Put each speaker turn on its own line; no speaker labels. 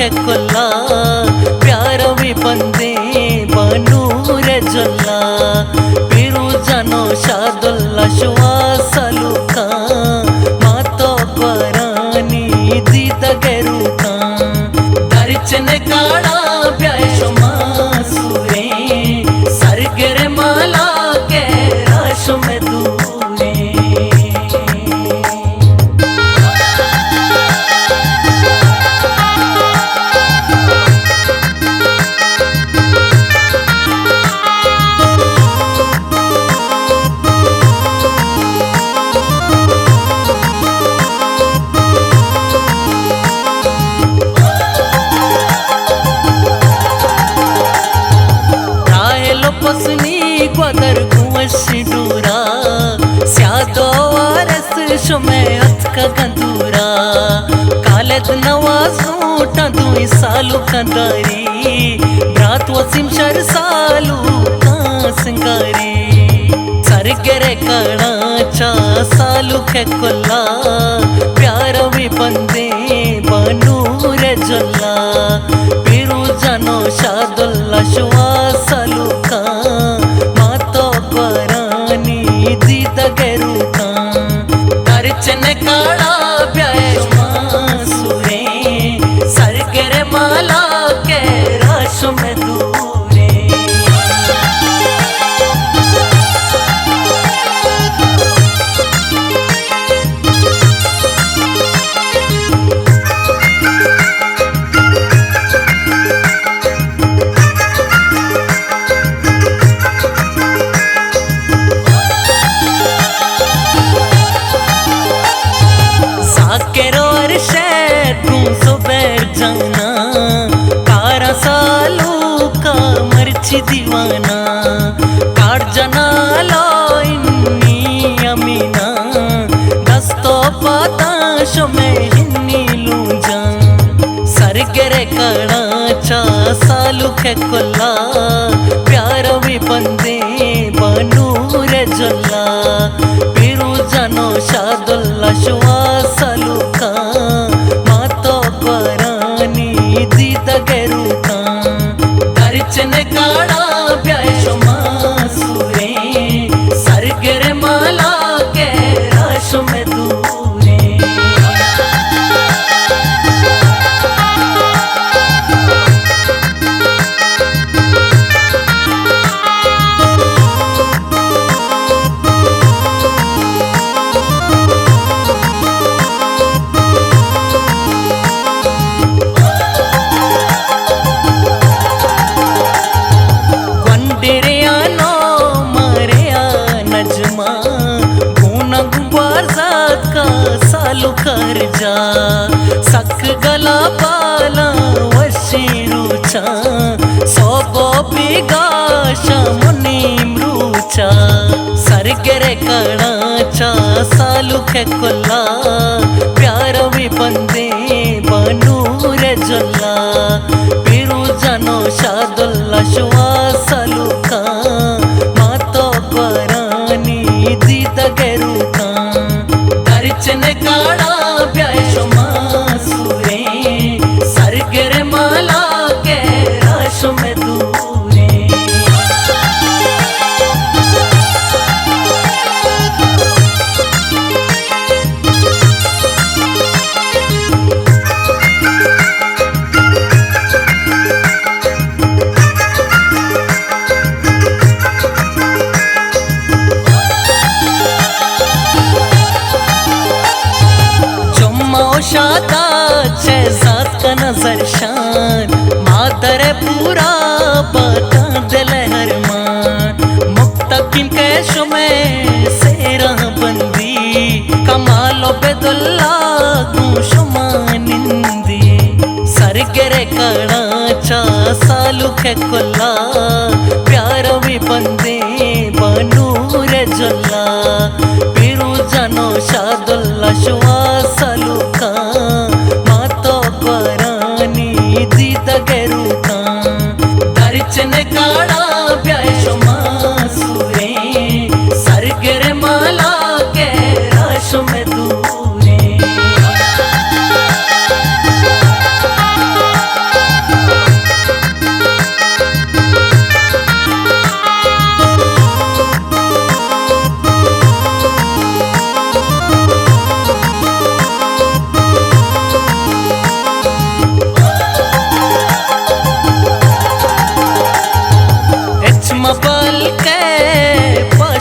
कुल्ला प्यार भी बंदे बनूर जुल्ला पिरू जनो शादुल्ला श्वासलुका मातो क्वरानी दीद गेरुका दर्चन काड़ा प्याशुमा सुरे सरगरे माला के राशु में दूरे पसनी ग्वदर गुवशी डूरा स्यादो वारस शुमे अथका गंदूरा कालेद नवाजू टंदुई सालू कंदारी ब्रात वसीम शर सालू का सिंगारी सरगरे कड़ा चा सालू के कुल्ला प्यार भी बंदे बनूर जुल्ला पिरू जनो शादुल्ला श्वासलू मातो क्वरानी दीद गेरुका दर्चन काड़ा प्याशुमा सुरे सरगरे माला के राशु में दूरे केरो अरशद सुबैर जाना कारा सालू का मर्ची दीवाना काट जना लो इन्नी अमीना दस्तो पाता शुमे हिन्नी लूजा सरगरे कड़ा चा सालू के कुल्ला प्यार भी बंदे बनूर जुल्ला पिरू जनो शादुल्ला श्वासलू मातो क्वरानी दीद गेरुका दर्चन काड़ा प्याशुमा सुरे सरगरे माला के राशु में दूरे सालू कर जा सक गला पाला वशीरुचा सोबो पिगाशा मुनीम रूचा सरगरे कड़ा चा सालू के कुल्ला प्यार भी बंदे बनूर जुल्ला पिरू जनो शादुल्ला श्वासलू मातो क्वरानी दीद गेरुका दर्चन काड़ा प्याशुमा सुरे सरगरे माला के राशु में दूरे शादा शहजाद का नजर शान मादर पूरा बता दिल हरमान मुक्तकिम के शुमे से राह बंदी कमालो बेदुल्ला शुमा निंदी सरगरे कड़ा चा सालू के कुल्ला प्यार भी बंदे बनूर जुल्ला पिरू जनो शादुल्ला श्वासलू मातो क्वरानी दीद गेरुका दर्चन काड़ा प्याशुमा सुरे सरगरे माला के राशु में दूरे